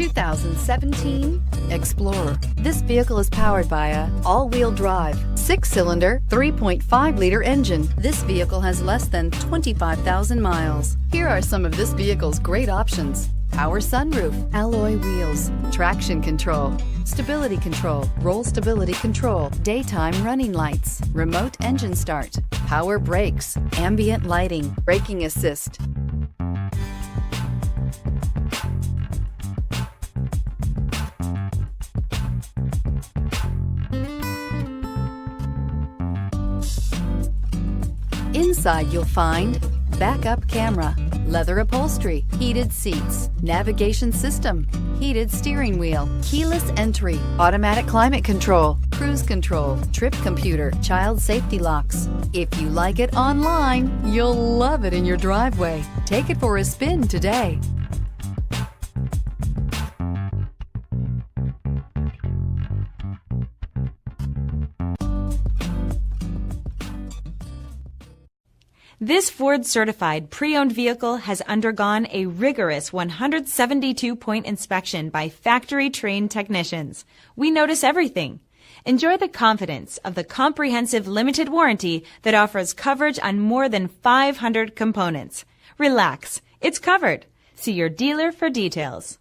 2017 Explorer. This vehicle is powered by a all-wheel drive, 6-cylinder, 3.5-liter engine. This vehicle has less than 25,000 miles. Here are some of this vehicle's great options: power sunroof, alloy wheels, traction control, stability control, roll stability control, daytime running lights, remote engine start, power brakes, ambient lighting, braking assist. Inside you'll find backup camera, leather upholstery, heated seats, navigation system, heated steering wheel, keyless entry, automatic climate control, cruise control, trip computer, child safety locks. If you like it online, you'll love it in your driveway. Take it for a spin today. This Ford-certified pre-owned vehicle has undergone a rigorous 172-point inspection by factory-trained technicians. We notice everything. Enjoy the confidence of the comprehensive limited warranty that offers coverage on more than 500 components. Relax, it's covered. See your dealer for details.